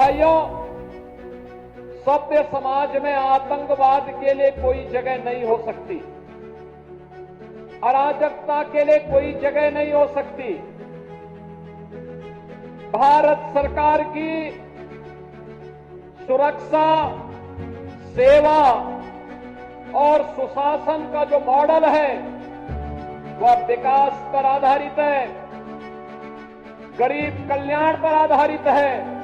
भाइयों, सभ्य समाज में आतंकवाद के लिए कोई जगह नहीं हो सकती, अराजकता के लिए कोई जगह नहीं हो सकती। भारत सरकार की सुरक्षा, सेवा और सुशासन का जो मॉडल है वह विकास पर आधारित है, गरीब कल्याण पर आधारित है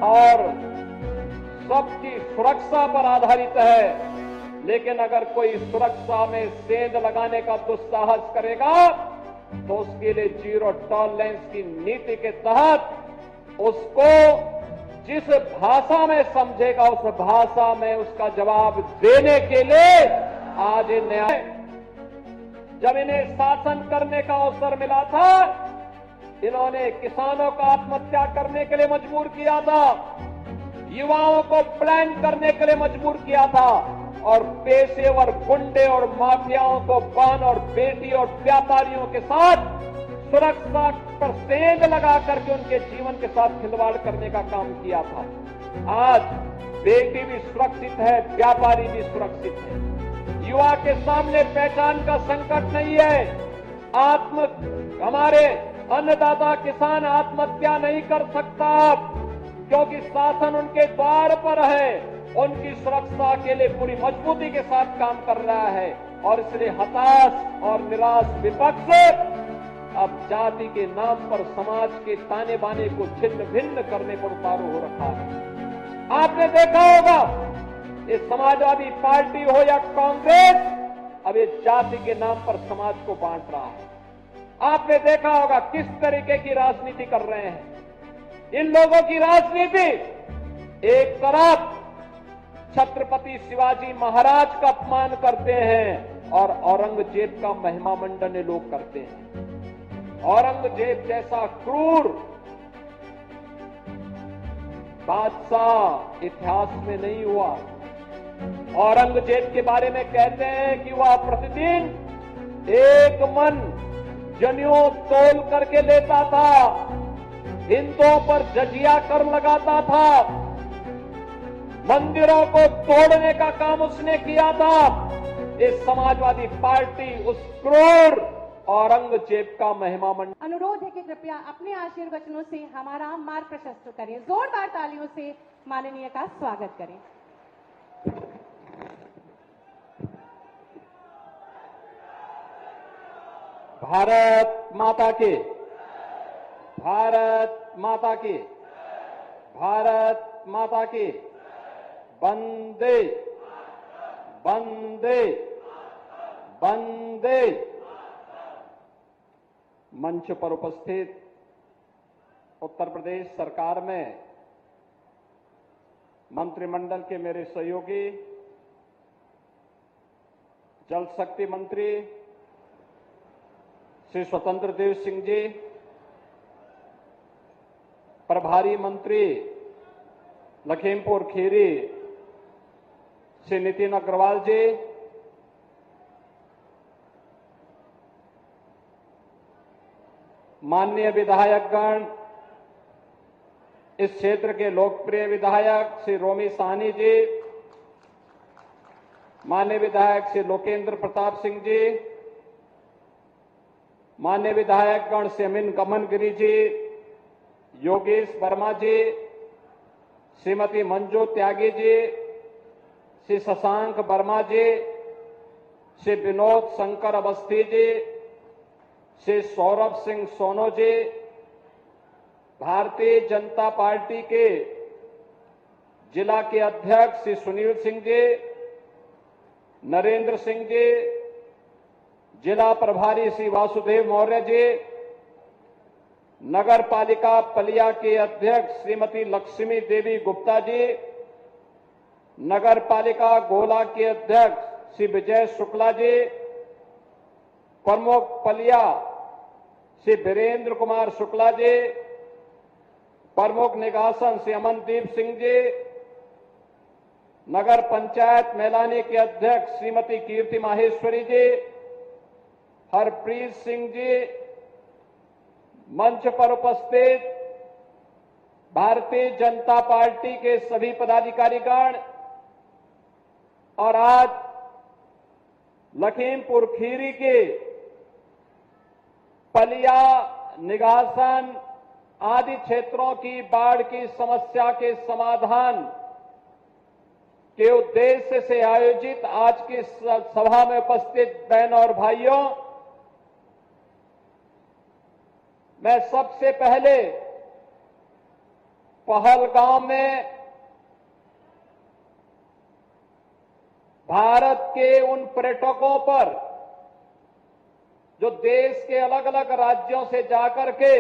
और सबकी सुरक्षा पर आधारित है। लेकिन अगर कोई सुरक्षा में सेंध लगाने का दुस्साहस करेगा तो उसके लिए जीरो टॉलरेंस की नीति के तहत उसको जिस भाषा में समझेगा उस भाषा में उसका जवाब देने के लिए आज न्याय। जब इन्हें शासन करने का अवसर मिला था, इन्होंने किसानों को आत्महत्या करने के लिए मजबूर किया था, युवाओं को प्लान करने के लिए मजबूर किया था और पेशेवर गुंडे और माफियाओं को बहन और बेटी और व्यापारियों के साथ सुरक्षा पर सेंध लगा करके उनके जीवन के साथ खिलवाड़ करने का काम किया था। आज बेटी भी सुरक्षित है, व्यापारी भी सुरक्षित है, युवा के सामने पहचान का संकट नहीं है। हमारे अन्नदाता किसान आत्महत्या नहीं कर सकता क्योंकि शासन उनके द्वार पर है, उनकी सुरक्षा के लिए पूरी मजबूती के साथ काम कर रहा है और इसलिए हताश और निराश विपक्ष अब जाति के नाम पर समाज के ताने बाने को छिन्न भिन्न करने पर उतारू हो रखा है। आपने देखा होगा ये समाजवादी पार्टी हो या कांग्रेस, अब ये जाति के नाम पर समाज को बांट रहा है। आपने देखा होगा किस तरीके की राजनीति कर रहे हैं। इन लोगों की राजनीति, एक तरफ छत्रपति शिवाजी महाराज का अपमान करते हैं और औरंगजेब का महिमा मंडन लोग करते हैं। औरंगजेब जैसा क्रूर बादशाह इतिहास में नहीं हुआ। औरंगजेब के बारे में कहते हैं कि वह प्रतिदिन एक मन जनेऊ तोल करके लेता था, हिंदुओं पर जजिया कर लगाता था, मंदिरों को तोड़ने का काम उसने किया था। इस समाजवादी पार्टी उस क्रूर औरंगजेब का महिमा मंडन। अनुरोध है कि कृपया अपने आशीर्वचनों से हमारा मार्ग प्रशस्त करें। जोरदार तालियों से माननीय का स्वागत करें। भारत माता की, भारत माता की, भारत माता की, वंदे वंदे वंदे। मंच पर उपस्थित उत्तर प्रदेश सरकार में मंत्रिमंडल के मेरे सहयोगी, जल शक्ति मंत्री श्री स्वतंत्र देव सिंह जी, प्रभारी मंत्री लखीमपुर खीरी श्री नितिन अग्रवाल जी, माननीय विधायकगण, इस क्षेत्र के लोकप्रिय विधायक श्री रोमी साहनी जी, माननीय विधायक श्री लोकेंद्र प्रताप सिंह जी, माननीय विधायकगण श्री अमीन गमन गिरी जी, योगेश वर्मा जी, श्रीमती मंजू त्यागी जी, श्री शशांक वर्मा जी, श्री विनोद शंकर अवस्थी जी, श्री सौरभ सिंह सोनो जी, भारतीय जनता पार्टी के जिला के अध्यक्ष श्री सुनील सिंह जी, नरेंद्र सिंह जी, जिला प्रभारी श्री वासुदेव मौर्य जी, नगर पालिका पलिया के अध्यक्ष श्रीमती लक्ष्मी देवी गुप्ता जी, नगर पालिका गोला के अध्यक्ष श्री विजय शुक्ला जी, प्रमुख पलिया श्री वीरेंद्र कुमार शुक्ला जी, प्रमुख निगासन श्री अमनदीप सिंह जी, नगर पंचायत मैलानी के अध्यक्ष श्रीमती कीर्ति माहेश्वरी जी, हरप्रीत सिंह जी, मंच पर उपस्थित भारतीय जनता पार्टी के सभी पदाधिकारीगण और आज लखीमपुर खीरी के पलिया, निगासन आदि क्षेत्रों की बाढ़ की समस्या के समाधान के उद्देश्य से आयोजित आज की सभा में उपस्थित बहनों और भाइयों, मैं सबसे पहले पहलगांव में भारत के उन पर्यटकों पर जो देश के अलग अलग राज्यों से जाकर के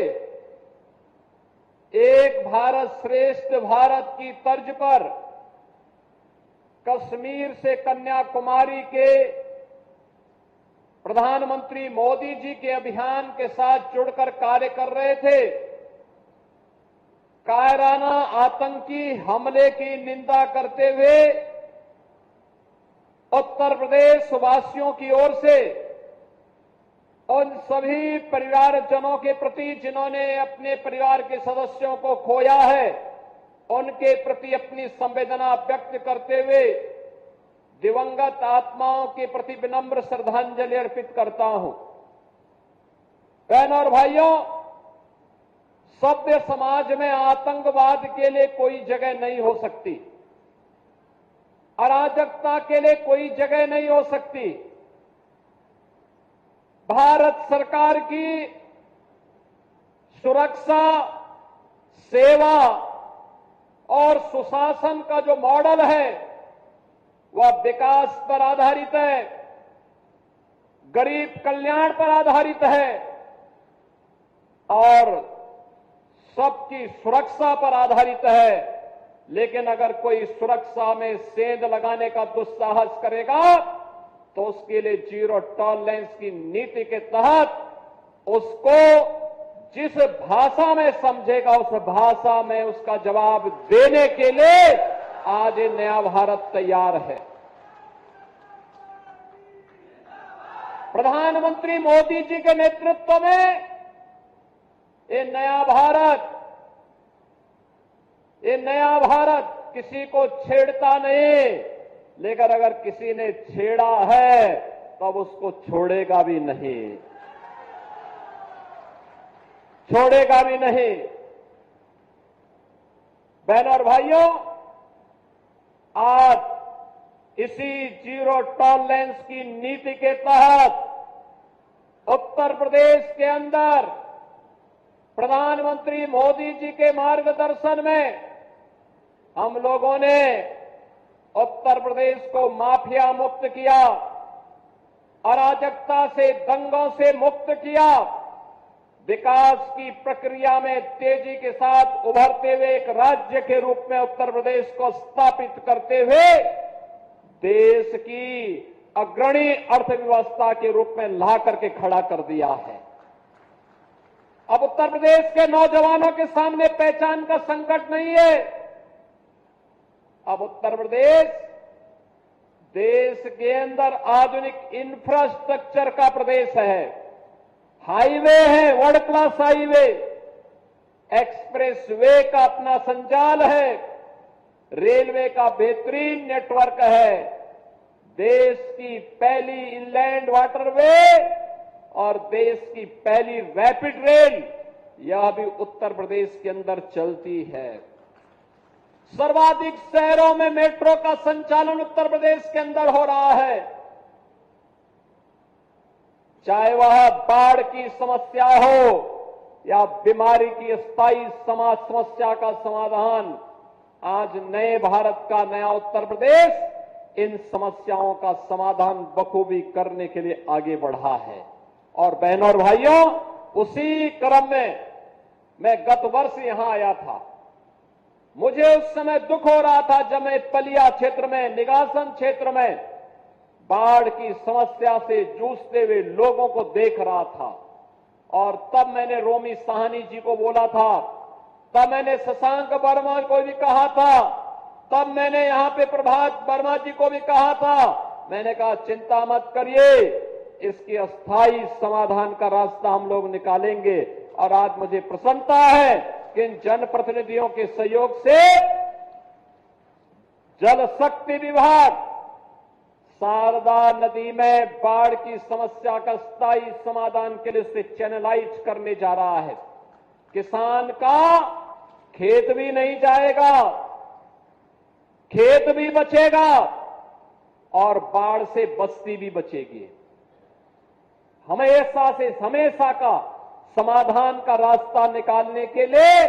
एक भारत श्रेष्ठ भारत की तर्ज पर कश्मीर से कन्याकुमारी के प्रधानमंत्री मोदी जी के अभियान के साथ जुड़कर कार्य कर रहे थे, कायराना आतंकी हमले की निंदा करते हुए उत्तर प्रदेश वासियों की ओर से उन सभी परिवारजनों के प्रति जिन्होंने अपने परिवार के सदस्यों को खोया है, उनके प्रति अपनी संवेदना व्यक्त करते हुए दिवंगत आत्माओं के प्रति विनम्र श्रद्धांजलि अर्पित करता हूं। बहनों और भाइयों, सभ्य समाज में आतंकवाद के लिए कोई जगह नहीं हो सकती, अराजकता के लिए कोई जगह नहीं हो सकती। भारत सरकार की सुरक्षा, सेवा और सुशासन का जो मॉडल है वह विकास पर आधारित है, गरीब कल्याण पर आधारित है और सबकी सुरक्षा पर आधारित है। लेकिन अगर कोई सुरक्षा में सेंध लगाने का दुस्साहस करेगा तो उसके लिए जीरो टॉलरेंस की नीति के तहत उसको जिस भाषा में समझेगा उस भाषा में उसका जवाब देने के लिए आज ये नया भारत तैयार है। प्रधानमंत्री मोदी जी के नेतृत्व में ये नया भारत किसी को छेड़ता नहीं, लेकिन अगर किसी ने छेड़ा है तब उसको छोड़ेगा भी नहीं, छोड़ेगा भी नहीं। बहनों और भाइयों, आज इसी जीरो टॉलरेंस की नीति के तहत उत्तर प्रदेश के अंदर प्रधानमंत्री मोदी जी के मार्गदर्शन में हम लोगों ने उत्तर प्रदेश को माफिया मुक्त किया, अराजकता से, दंगों से मुक्त किया, विकास की प्रक्रिया में तेजी के साथ उभरते हुए एक राज्य के रूप में उत्तर प्रदेश को स्थापित करते हुए देश की अग्रणी अर्थव्यवस्था के रूप में ला करके खड़ा कर दिया है। अब उत्तर प्रदेश के नौजवानों के सामने पहचान का संकट नहीं है। अब उत्तर प्रदेश देश के अंदर आधुनिक इंफ्रास्ट्रक्चर का प्रदेश है। हाईवे है, world class highway, express way का अपना संजाल है, रेलवे का बेहतरीन नेटवर्क है, देश की पहली इनलैंड वाटरवे और देश की पहली रैपिड रेल यह भी उत्तर प्रदेश के अंदर चलती है। सर्वाधिक शहरों में मेट्रो का संचालन उत्तर प्रदेश के अंदर हो रहा है। चाहे वह बाढ़ की समस्या हो या बीमारी की स्थायी समस्या का समाधान, आज नए भारत का नया उत्तर प्रदेश इन समस्याओं का समाधान बखूबी करने के लिए आगे बढ़ा है। और बहनों और भाइयों, उसी क्रम में मैं गत वर्ष यहां आया था। मुझे उस समय दुख हो रहा था जब मैं पलिया क्षेत्र में, निगासन क्षेत्र में बाढ़ की समस्या से जूझते हुए लोगों को देख रहा था। और तब मैंने रोमी साहनी जी को बोला था, तब मैंने शशांक वर्मा को भी कहा था, तब मैंने यहां पे प्रभात वर्मा जी को भी कहा था। मैंने कहा चिंता मत करिए, इसकी अस्थायी समाधान का रास्ता हम लोग निकालेंगे। और आज मुझे प्रसन्नता है किन जनप्रतिनिधियों के सहयोग से जल शक्ति विभाग शारदा नदी में बाढ़ की समस्या का स्थायी समाधान के लिए उसे चैनलाइज करने जा रहा है। किसान का खेत भी नहीं जाएगा, खेत भी बचेगा और बाढ़ से बस्ती भी बचेगी। हमेशा का समाधान का रास्ता निकालने के लिए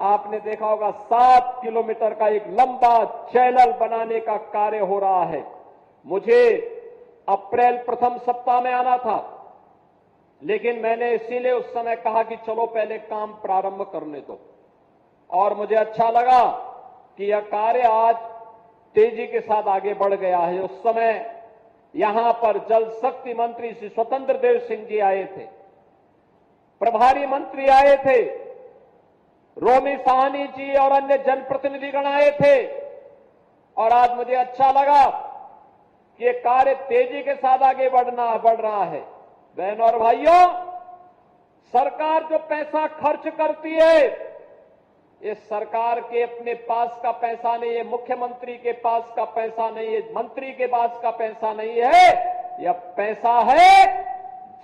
आपने देखा होगा 7 किलोमीटर का एक लंबा चैनल बनाने का कार्य हो रहा है। मुझे अप्रैल प्रथम सप्ताह में आना था, लेकिन मैंने इसीलिए उस समय कहा कि चलो पहले काम प्रारंभ करने दो, और मुझे अच्छा लगा कि यह कार्य आज तेजी के साथ आगे बढ़ गया है। उस समय यहां पर जल शक्ति मंत्री श्री स्वतंत्र देव सिंह जी आए थे, प्रभारी मंत्री आए थे, रोमी साहनी जी और अन्य जनप्रतिनिधिगण आए थे, और आज मुझे अच्छा लगा कि ये कार्य तेजी के साथ आगे बढ़ रहा है। बहनों और भाइयों, सरकार जो पैसा खर्च करती है, ये सरकार के अपने पास का पैसा नहीं है, मुख्यमंत्री के पास का पैसा नहीं है, मंत्री के पास का पैसा नहीं है, यह पैसा है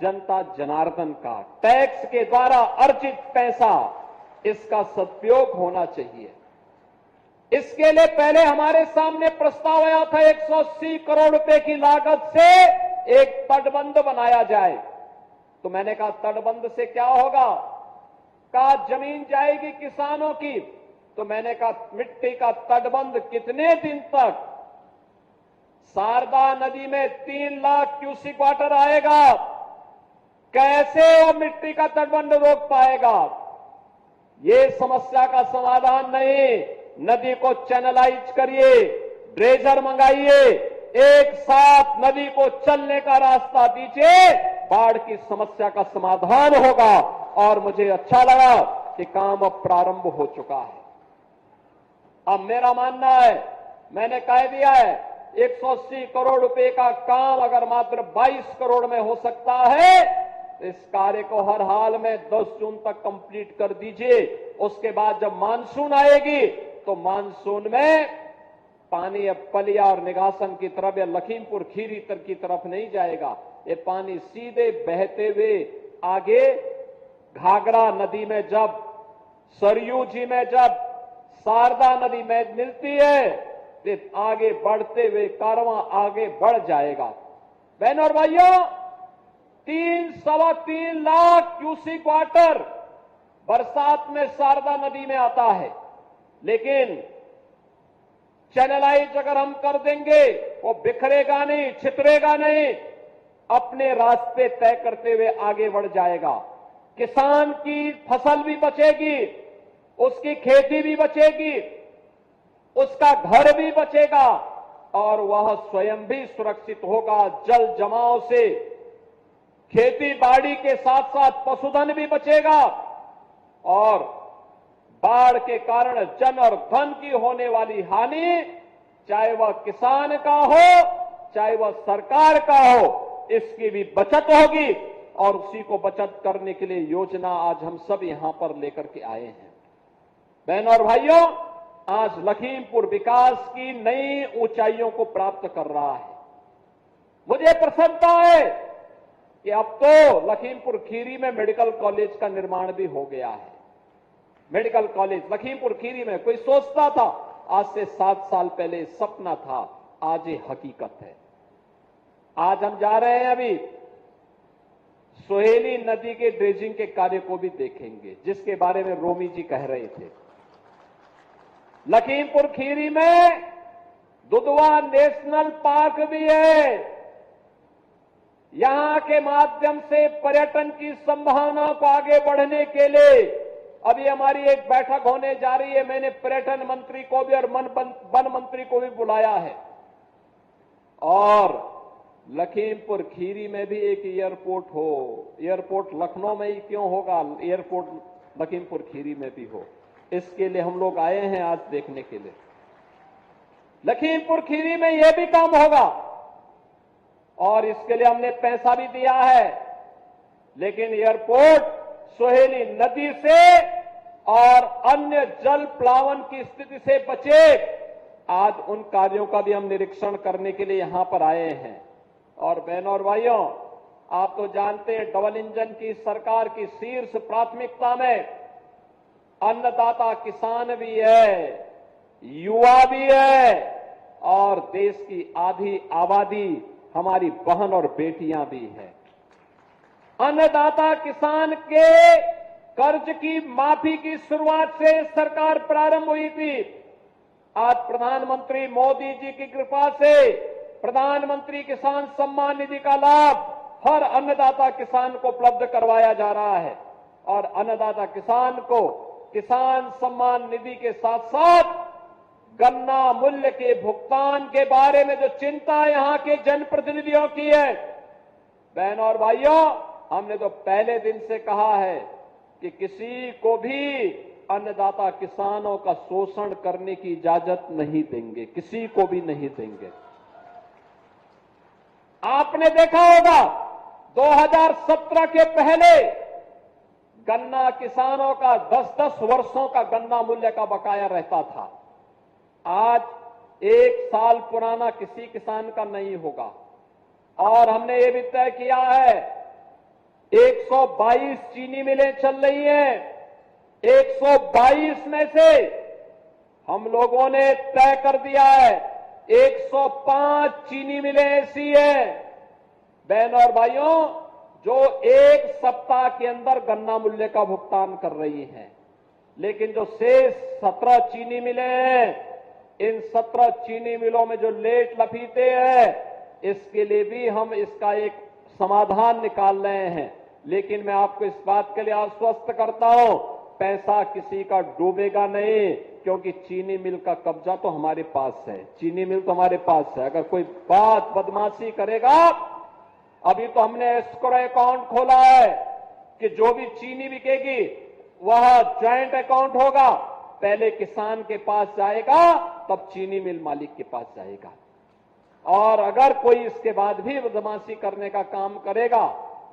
जनता जनार्दन का, टैक्स के द्वारा अर्जित पैसा। इसका सदुपयोग होना चाहिए। इसके लिए पहले हमारे सामने प्रस्ताव आया था 180 करोड़ रुपए की लागत से एक तटबंध बनाया जाए। तो मैंने कहा तटबंध से क्या होगा? कहा जमीन जाएगी किसानों की। तो मैंने कहा मिट्टी का तटबंध कितने दिन तक? शारदा नदी में 3 लाख क्यूसिक वाटर आएगा, कैसे वो मिट्टी का तटबंध रोक पाएगा? ये समस्या का समाधान नहीं। नदी को चैनलाइज करिए, ड्रेजर मंगाइए, एक साथ नदी को चलने का रास्ता दीजिए, बाढ़ की समस्या का समाधान होगा। और मुझे अच्छा लगा कि काम अब प्रारंभ हो चुका है। अब मेरा मानना है, मैंने कह दिया है 180 करोड़ रुपए का काम अगर मात्र 22 करोड़ में हो सकता है, इस कार्य को हर हाल में 10 जून तक कंप्लीट कर दीजिए। उसके बाद जब मानसून आएगी तो मानसून में पानी अब पलिया और निगासन की तरफ या लखीमपुर खीरी की तरफ नहीं जाएगा। ये पानी सीधे बहते हुए आगे घाघरा नदी में, जब सरयू जी में, जब शारदा नदी में मिलती है, तो आगे बढ़ते हुए कारवां आगे बढ़ जाएगा। बहनों और भाइयों, 3-3.25 लाख क्यूसिक वाटर बरसात में शारदा नदी में आता है, लेकिन चैनलाइज अगर हम कर देंगे, वो बिखरेगा नहीं, छितरेगा नहीं, अपने रास्ते तय करते हुए आगे बढ़ जाएगा। किसान की फसल भी बचेगी, उसकी खेती भी बचेगी, उसका घर भी बचेगा और वह स्वयं भी सुरक्षित होगा। जल जमाव से खेती बाड़ी के साथ साथ पशुधन भी बचेगा और बाढ़ के कारण जन और धन की होने वाली हानि, चाहे वह किसान का हो, चाहे वह सरकार का हो, इसकी भी बचत होगी। और उसी को बचत करने के लिए योजना आज हम सब यहां पर लेकर के आए हैं। बहनों और भाइयों, आज लखीमपुर विकास की नई ऊंचाइयों को प्राप्त कर रहा है। मुझे प्रसन्नता है कि अब तो लखीमपुर खीरी में मेडिकल कॉलेज का निर्माण भी हो गया है। मेडिकल कॉलेज लखीमपुर खीरी में, कोई सोचता था आज से 7 साल पहले, सपना था, आज ये हकीकत है। आज हम जा रहे हैं, अभी सोहेली नदी के ड्रेजिंग के कार्य को भी देखेंगे, जिसके बारे में रोमी जी कह रहे थे। लखीमपुर खीरी में दुधवा नेशनल पार्क भी है। यहां के माध्यम से पर्यटन की संभावना को आगे बढ़ने के लिए अभी हमारी एक बैठक होने जा रही है। मैंने पर्यटन मंत्री को भी और वन मंत्री को भी बुलाया है। और लखीमपुर खीरी में भी एक एयरपोर्ट हो। एयरपोर्ट लखनऊ में ही क्यों होगा, एयरपोर्ट लखीमपुर खीरी में भी हो। इसके लिए हम लोग आए हैं आज देखने के लिए। लखीमपुर खीरी में यह भी काम होगा और इसके लिए हमने पैसा भी दिया है। लेकिन एयरपोर्ट सोहेली नदी से और अन्य जल प्लावन की स्थिति से बचे, आज उन कार्यों का भी हम निरीक्षण करने के लिए यहां पर आए हैं। और बहनों और भाइयों, आप तो जानते हैं डबल इंजन की सरकार की शीर्ष प्राथमिकता में अन्नदाता किसान भी है, युवा भी है और देश की आधी आबादी हमारी बहन और बेटियां भी है। अन्नदाता किसान के कर्ज की माफी की शुरुआत से सरकार प्रारंभ हुई थी। आज प्रधानमंत्री मोदी जी की कृपा से प्रधानमंत्री किसान सम्मान निधि का लाभ हर अन्नदाता किसान को उपलब्ध करवाया जा रहा है। और अन्नदाता किसान को किसान सम्मान निधि के साथ साथ गन्ना मूल्य के भुगतान के बारे में जो चिंता यहां के जनप्रतिनिधियों की है, बहनों और भाइयों, हमने तो पहले दिन से कहा है कि किसी को भी अन्नदाता किसानों का शोषण करने की इजाजत नहीं देंगे, किसी को भी नहीं देंगे। आपने देखा होगा 2017 के पहले गन्ना किसानों का 10-10 वर्षों का गन्ना मूल्य का बकाया रहता था। आज 1 साल पुराना किसी किसान का नहीं होगा। और हमने ये भी तय किया है 122 चीनी मिलें चल रही हैं। 122 में से हम लोगों ने तय कर दिया है 105 चीनी मिलें ऐसी है, बहनों और भाइयों, जो 1 सप्ताह के अंदर गन्ना मूल्य का भुगतान कर रही हैं। लेकिन जो शेष 17 चीनी मिलें हैं, इन 17 चीनी मिलों में जो लेट लफीते हैं, इसके लिए भी हम इसका एक समाधान निकाल रहे हैं। लेकिन मैं आपको इस बात के लिए आश्वस्त करता हूं, पैसा किसी का डूबेगा नहीं, क्योंकि चीनी मिल का कब्जा तो हमारे पास है, चीनी मिल तो हमारे पास है। अगर कोई बात बदमाशी करेगा, अभी तो हमने एस्क्रो अकाउंट खोला है कि जो भी चीनी बिकेगी वह ज्वाइंट अकाउंट होगा, पहले किसान के पास जाएगा तब चीनी मिल मालिक के पास जाएगा। और अगर कोई इसके बाद भी बदमाशी करने का काम करेगा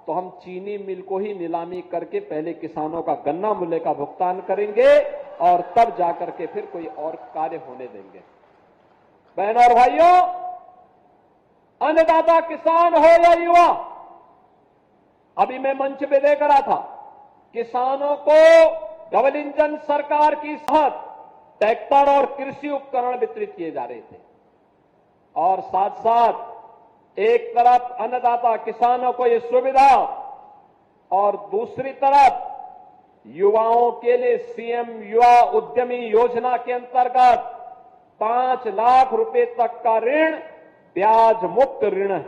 तो हम चीनी मिल को ही नीलामी करके पहले किसानों का गन्ना मूल्य का भुगतान करेंगे और तब जाकर के फिर कोई और कार्य होने देंगे। बहनों और भाइयों, अन्नदाता किसान हो या युवा, अभी मैं मंच पे देख रहा था, किसानों को डबल इंजन सरकार की साथ ट्रैक्टर और कृषि उपकरण वितरित किए जा रहे थे। और साथ साथ एक तरफ अन्नदाता किसानों को ये सुविधा और दूसरी तरफ युवाओं के लिए सीएम युवा उद्यमी योजना के अंतर्गत 5 लाख रुपए तक का ऋण, ब्याज मुक्त ऋण है,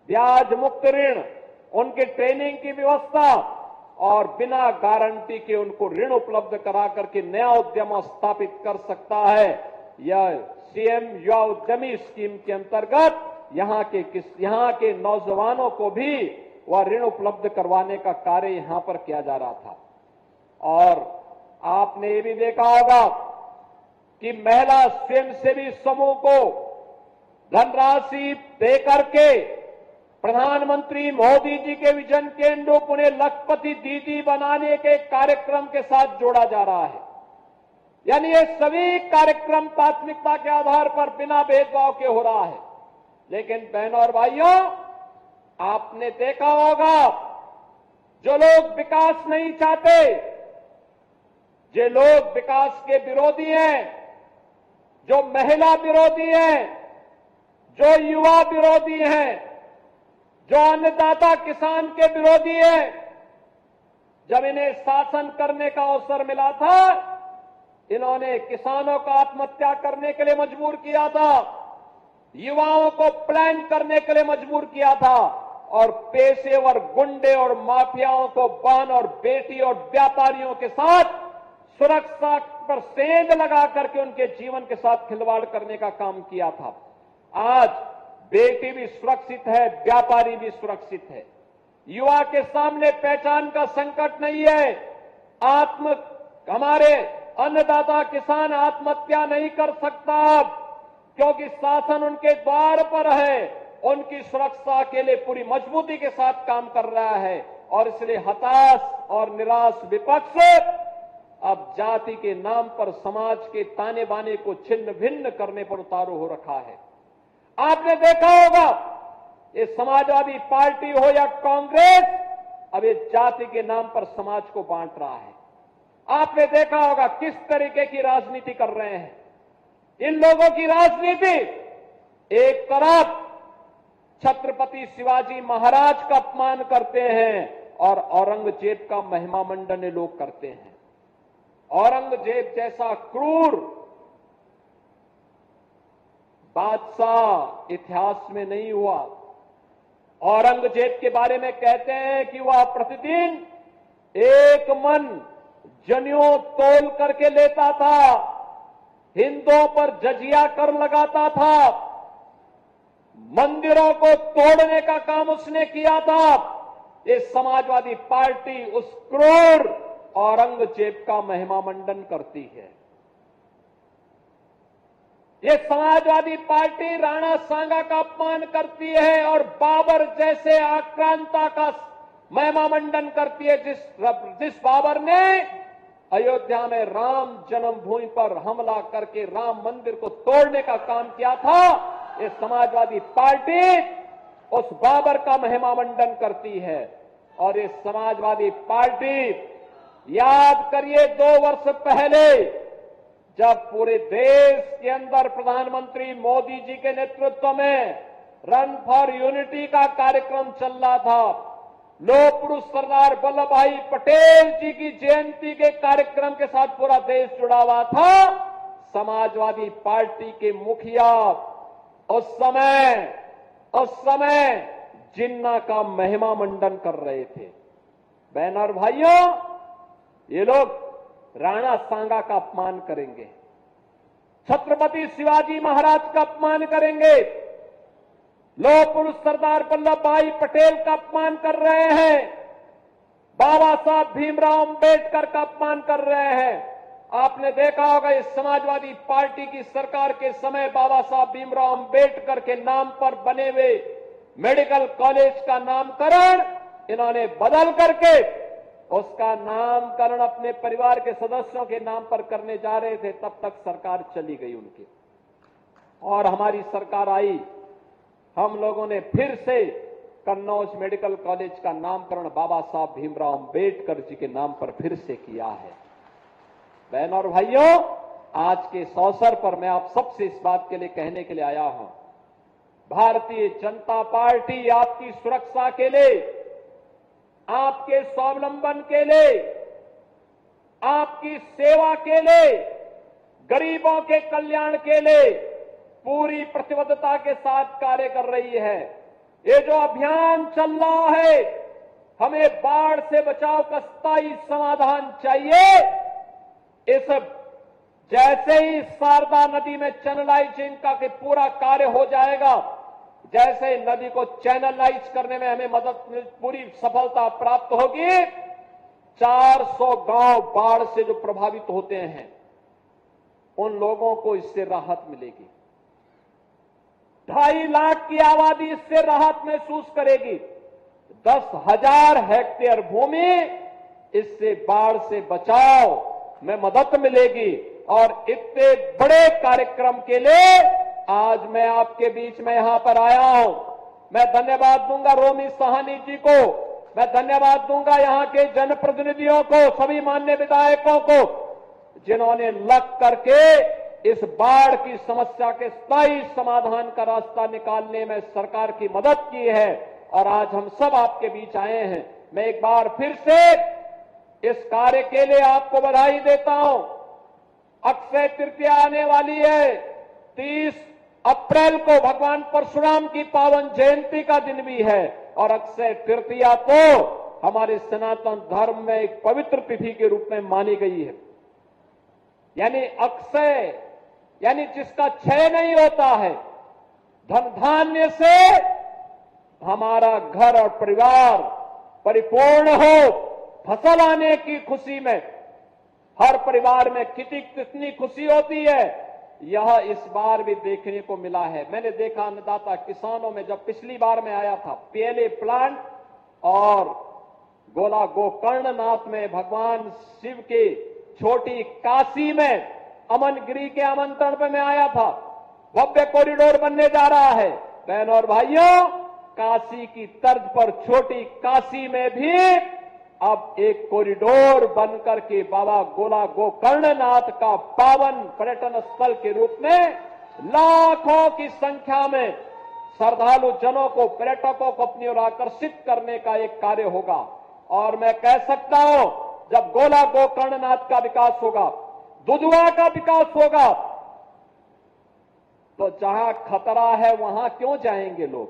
ब्याज मुक्त ऋण, उनके ट्रेनिंग की व्यवस्था और बिना गारंटी के उनको ऋण उपलब्ध करा करके नया उद्यम स्थापित कर सकता है। यह सीएम युवा उद्यमी स्कीम के अंतर्गत यहां के नौजवानों को भी वह ऋण उपलब्ध करवाने का कार्य यहां पर किया जा रहा था। और आपने ये भी देखा होगा कि महिला स्वयंसेवी समूह को धनराशि देकर के प्रधानमंत्री मोदी जी के विजन के अनुरूप उन्हें लखपति दीदी बनाने के कार्यक्रम के साथ जोड़ा जा रहा है। यानी ये सभी कार्यक्रम प्राथमिकता के आधार पर बिना भेदभाव के हो रहा है। लेकिन बहनों और भाइयों, आपने देखा होगा जो लोग विकास नहीं चाहते, जो लोग विकास के विरोधी हैं, जो महिला विरोधी हैं, जो युवा विरोधी हैं, जो अन्नदाता किसान के विरोधी हैं, जब इन्हें शासन करने का अवसर मिला था, इन्होंने किसानों को आत्महत्या करने के लिए मजबूर किया था, युवाओं को प्लान करने के लिए मजबूर किया था और पेशेवर गुंडे और माफियाओं को बहन और बेटी और व्यापारियों के साथ सुरक्षा पर सेंध लगा करके उनके जीवन के साथ खिलवाड़ करने का काम किया था। आज बेटी भी सुरक्षित है, व्यापारी भी सुरक्षित है। युवा के सामने पहचान का संकट नहीं है। हमारे अन्नदाता किसान आत्महत्या नहीं कर सकता, क्योंकि शासन उनके द्वार पर है, उनकी सुरक्षा के लिए पूरी मजबूती के साथ काम कर रहा है। और इसलिए हताश और निराश विपक्ष अब जाति के नाम पर समाज के ताने बाने को छिन्न भिन्न करने पर उतारू हो रखा है। आपने देखा होगा ये समाजवादी पार्टी हो या कांग्रेस, अब ये जाति के नाम पर समाज को बांट रहा है। आपने देखा होगा किस तरीके की राजनीति कर रहे हैं। इन लोगों की राजनीति, एक तरफ छत्रपति शिवाजी महाराज का अपमान करते हैं और औरंगजेब का महिमा मंडन ये लोग करते हैं। औरंगजेब जैसा क्रूर बादशाह इतिहास में नहीं हुआ। औरंगजेब के बारे में कहते हैं कि वह प्रतिदिन एक मन जनेऊ तोल करके लेता था, हिंदुओं पर जजिया कर लगाता था, मंदिरों को तोड़ने का काम उसने किया था। ये समाजवादी पार्टी उस क्रूर औरंगजेब का महिमा मंडन करती है। ये समाजवादी पार्टी राणा सांगा का अपमान करती है और बाबर जैसे आक्रांता का महिमा मंडन करती है। जिस बाबर ने अयोध्या में राम जन्मभूमि पर हमला करके राम मंदिर को तोड़ने का काम किया था, ये समाजवादी पार्टी उस बाबर का महिमा मंडन करती है। और ये समाजवादी पार्टी, याद करिए 2 वर्ष पहले जब पूरे देश के अंदर प्रधानमंत्री मोदी जी के नेतृत्व में रन फॉर यूनिटी का कार्यक्रम चल रहा था, लौह पुरुष सरदार वल्लभ भाई पटेल जी की जयंती के कार्यक्रम के साथ पूरा देश जुड़ा हुआ था, समाजवादी पार्टी के मुखिया उस समय जिन्ना का महिमा मंडन कर रहे थे। बहन और भाइयों, ये लोग राणा सांगा का अपमान करेंगे, छत्रपति शिवाजी महाराज का अपमान करेंगे, लौह पुरुष सरदार वल्लभ भाई पटेल का अपमान कर रहे हैं, बाबा साहब भीमराव अंबेडकर का अपमान कर रहे हैं। आपने देखा होगा इस समाजवादी पार्टी की सरकार के समय बाबा साहब भीमराव अंबेडकर के नाम पर बने हुए मेडिकल कॉलेज का नामकरण इन्होंने बदल करके उसका नामकरण अपने परिवार के सदस्यों के नाम पर करने जा रहे थे। तब तक सरकार चली गई उनकी और हमारी सरकार आई। हम लोगों ने फिर से कन्नौज मेडिकल कॉलेज का नामकरण बाबा साहब भीमराव अंबेडकर जी के नाम पर फिर से किया है। बहन और भाइयों, आज के इस अवसर पर मैं आप सबसे इस बात के लिए कहने के लिए आया हूं, भारतीय जनता पार्टी आपकी सुरक्षा के लिए, आपके स्वावलंबन के लिए, आपकी सेवा के लिए, गरीबों के कल्याण के लिए पूरी प्रतिबद्धता के साथ कार्य कर रही है। ये जो अभियान चल रहा है, हमें बाढ़ से बचाव का स्थायी समाधान चाहिए। इस जैसे ही शारदा नदी में चैनलाइजिंग का पूरा कार्य हो जाएगा, जैसे नदी को चैनलाइज करने में हमें पूरी सफलता प्राप्त होगी, 400 गांव बाढ़ से जो प्रभावित होते हैं उन लोगों को इससे राहत मिलेगी। 2.5 लाख की आबादी इससे राहत महसूस करेगी। 10,000 हेक्टेयर भूमि इससे बाढ़ से बचाव में मदद मिलेगी। और इतने बड़े कार्यक्रम के लिए आज मैं आपके बीच में यहां पर आया हूं। मैं धन्यवाद दूंगा रोमी साहनी जी को, मैं धन्यवाद दूंगा यहां के जनप्रतिनिधियों को, सभी माननीय विधायकों को, जिन्होंने लग करके इस बाढ़ की समस्या के स्थायी समाधान का रास्ता निकालने में सरकार की मदद की है। और आज हम सब आपके बीच आए हैं। मैं एक बार फिर से इस कार्य के लिए आपको बधाई देता हूं। अक्षय तृतीया आने वाली है, 30 अप्रैल को भगवान परशुराम की पावन जयंती का दिन भी है। और अक्षय तृतीया तो हमारे सनातन धर्म में एक पवित्र तिथि के रूप में मानी गई है। यानी अक्षय यानी जिसका क्षय नहीं होता है। धन धान्य से हमारा घर और परिवार परिपूर्ण हो, फसल आने की खुशी में हर परिवार में कितनी खुशी होती है, यह इस बार भी देखने को मिला है। मैंने देखा अन्नदाता किसानों में, जब पिछली बार में आया था पीएलए प्लांट और गोला गोकर्णनाथ में भगवान शिव के छोटी काशी में अमनगिरी के आमंत्रण पे मैं आया था। भव्य कॉरिडोर बनने जा रहा है। बहनों और भाइयों, काशी की तर्ज पर छोटी काशी में भी अब एक कॉरिडोर बनकर के बाबा गोला गोकर्णनाथ का पावन पर्यटन स्थल के रूप में लाखों की संख्या में श्रद्धालु जनों को, पर्यटकों को अपनी ओर आकर्षित करने का एक कार्य होगा। और मैं कह सकता हूं, जब गोला गोकर्णनाथ का विकास होगा, दुधवा का विकास होगा, तो जहां खतरा है वहां क्यों जाएंगे लोग?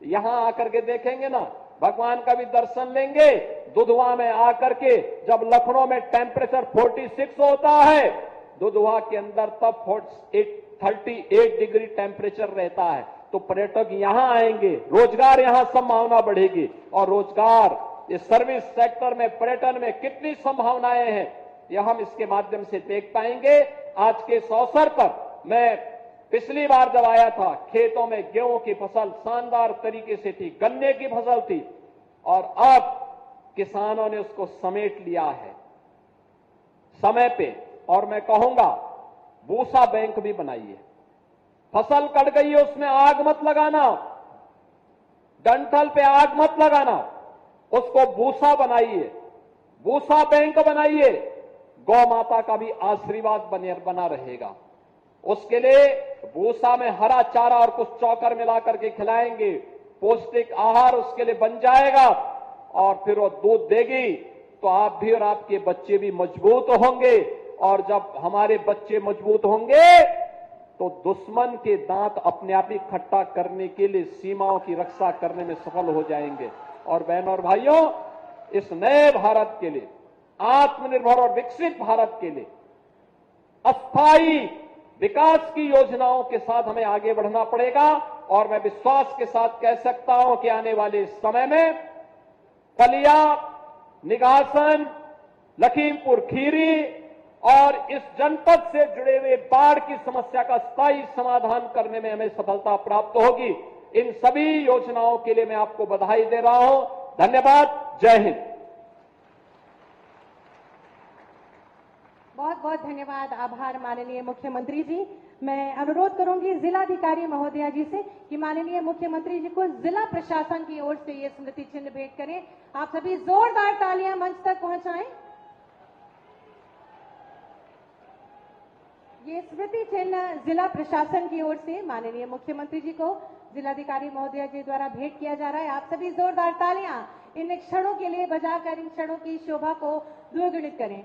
यहां आकर के देखेंगे ना, भगवान का भी दर्शन लेंगे। दुधवा में आकर के जब लखनऊ में टेम्परेचर 46 होता है, दुधवा के अंदर तब 38 डिग्री टेम्परेचर रहता है। तो पर्यटक यहां आएंगे, रोजगार यहां संभावना बढ़ेगी। और रोजगार, इस सर्विस सेक्टर में, पर्यटन में कितनी संभावनाएं हैं, यह हम इसके माध्यम से देख पाएंगे। आज के इस अवसर पर मैं पिछली बार जब आया था, खेतों में गेहूं की फसल शानदार तरीके से थी, गन्ने की फसल थी, और अब किसानों ने उसको समेट लिया है समय पे। और मैं कहूंगा, भूसा बैंक भी बनाइए। फसल कट गई है, उसमें आग मत लगाना, डंठल पे आग मत लगाना, उसको भूसा बनाइए, भूसा बैंक बनाइए। गौ माता का भी आशीर्वाद बना रहेगा। उसके लिए भूसा में हरा चारा और कुछ चौकर मिलाकर के खिलाएंगे, पौष्टिक आहार उसके लिए बन जाएगा, और फिर वो दूध देगी तो आप भी और आपके बच्चे भी मजबूत होंगे। और जब हमारे बच्चे मजबूत होंगे तो दुश्मन के दांत अपने आप ही खट्टा करने के लिए सीमाओं की रक्षा करने में सफल हो जाएंगे। और बहनों और भाइयों, इस नए भारत के लिए, आत्मनिर्भर और विकसित भारत के लिए अस्थायी विकास की योजनाओं के साथ हमें आगे बढ़ना पड़ेगा। और मैं विश्वास के साथ कह सकता हूं कि आने वाले समय में पलिया, निगासन, लखीमपुर खीरी और इस जनपद से जुड़े हुए बाढ़ की समस्या का स्थायी समाधान करने में हमें सफलता प्राप्त होगी। इन सभी योजनाओं के लिए मैं आपको बधाई दे रहा हूं। धन्यवाद। जय हिंद। बहुत बहुत धन्यवाद, आभार माननीय मुख्यमंत्री जी। मैं अनुरोध करूंगी जिलाधिकारी महोदया जी से कि माननीय मुख्यमंत्री जी को जिला प्रशासन की ओर से ये स्मृति चिन्ह भेंट करें। आप सभी जोरदार तालियां मंच तक पहुंचाएं। ये स्मृति चिन्ह जिला प्रशासन की ओर से माननीय मुख्यमंत्री जी को जिलाधिकारी महोदया जी द्वारा भेंट किया जा रहा है। आप सभी जोरदार तालियां इन क्षणों के लिए बजाकर इन क्षणों की शोभा को द्विगुणित करें।